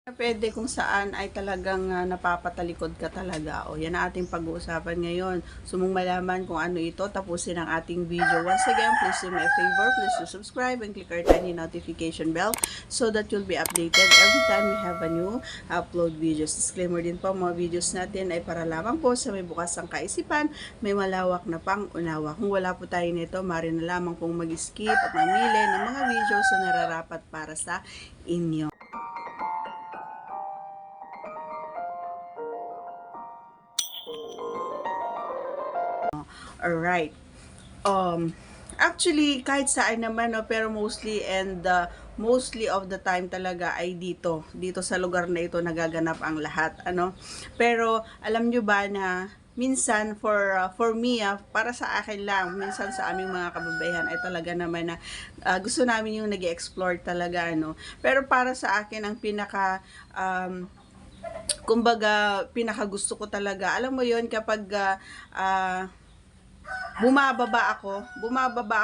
Pwede kung saan ay talagang napapatalikod ka talaga. O yan ang ating pag-uusapan ngayon. So mong malaman kung ano ito, tapusin ang ating video. Once again, please do me a favor, please do subscribe and click our tiny notification bell so that you'll be updated every time we have a new upload videos. Disclaimer din po, mga videos natin ay para lamang po sa may bukas ang kaisipan, may malawak na pang-unawa. Kung wala po tayo nito, maaari na lamang pong mag-skip at mamili ng mga videos na nararapat para sa inyo. Alright. Actually, kahit saan naman, no, pero mostly of the time talaga ay dito sa lugar na ito nagaganap ang lahat, ano. Pero alam nyo ba na minsan for me, para sa akin lang, minsan sa aming mga kababaihan ay talaga naman na gusto namin yung nag-explore talaga, ano. Pero para sa akin ang kumbaga pinaka gusto ko talaga, alam mo yon, kapag bumababa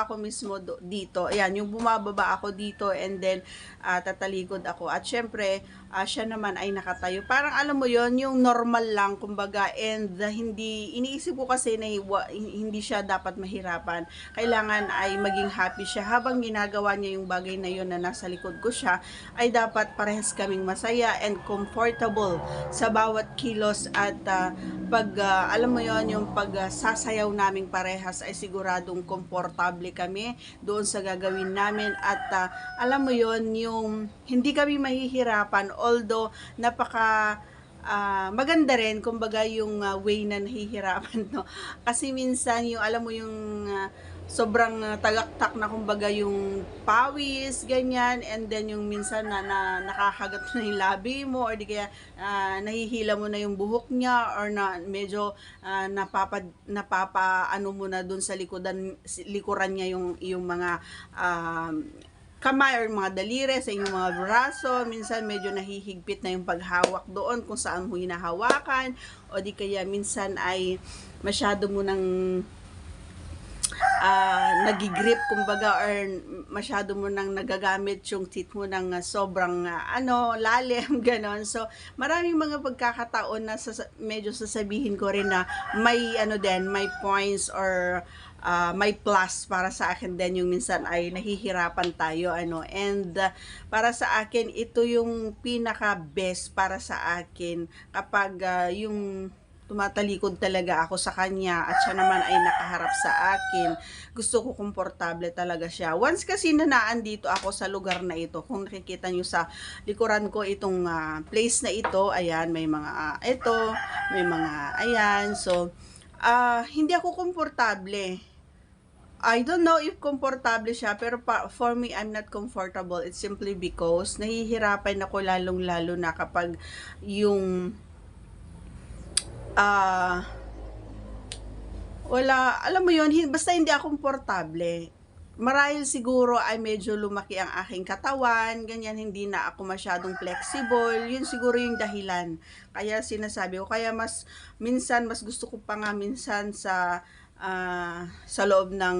ako mismo dito. Ayan, yung bumababa ako dito and then tatalikod ako. At syempre, siya naman ay nakatayo. Parang alam mo yon, yung normal lang, kumbaga, and hindi, iniisip ko kasi na hindi siya dapat mahirapan. Kailangan ay maging happy siya. Habang ginagawa niya yung bagay na yon na nasa likod ko siya, ay dapat parehas kaming masaya and comfortable sa bawat kilos at alam mo yon, yung sasayaw naming parehas ay siguradong komportable kami doon sa gagawin namin at alam mo yon, yung hindi kami mahihirapan, although napaka maganda rin kumbaga yung way na nahihirapan, no, kasi minsan yung alam mo yung sobrang tagaktak na kumbaga yung pawis, ganyan, and then yung minsan na nakakagat na yung labi mo or di kaya nahihila mo na yung buhok niya or na medyo ano mo na dun sa likuran niya yung mga kamay or mga daliri sa inyong mga braso. Minsan medyo nahihigpit na yung paghawak doon kung saan mo hinahawakan o di kaya minsan ay masyado mo nang nagigrip kumbaga or masyado mo nang nagagamit yung teeth mo ng sobrang lalim, ganon. So maraming mga pagkakataon na medyo sasabihin ko rin na may may points or may plus para sa akin din yung minsan ay nahihirapan tayo, and para sa akin ito yung pinaka best para sa akin kapag yung tumatalikod talaga ako sa kanya at siya naman ay nakaharap sa akin. Gusto ko komportable talaga siya. Once kasi nanaan dito ako sa lugar na ito, kung nakikita nyo sa likuran ko itong place na ito, ayan, may mga may mga ayan. So, hindi ako komportable. I don't know if komportable siya, pero for me, I'm not comfortable. It's simply because nahihirapan ako lalong-lalo na kapag yung wala, alam mo yun, basta hindi ako komportable. Marahil siguro ay medyo lumaki ang aking katawan, ganyan, hindi na ako masyadong flexible. Yun siguro yung dahilan. Kaya sinasabi ko, kaya minsan mas gusto ko pa nga minsan sa loob ng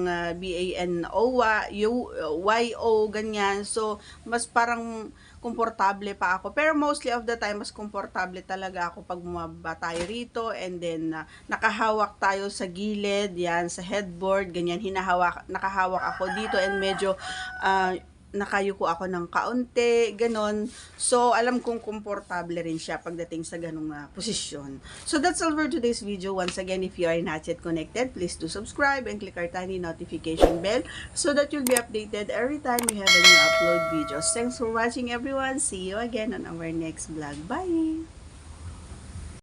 YO, ganyan. So, mas parang komportable pa ako. Pero mostly of the time, mas komportable talaga ako pag bumaba tayo rito and then nakahawak tayo sa gilid, yan, sa headboard, ganyan, nakahawak ako dito and medyo nakayuko ako ng kaunti, ganon. So, alam kong komportable rin siya pagdating sa ganong posisyon. So, that's all for today's video. Once again, if you are not yet connected, please do subscribe and click our tiny notification bell so that you'll be updated every time we have a new upload videos. Thanks for watching, everyone. See you again on our next vlog. Bye!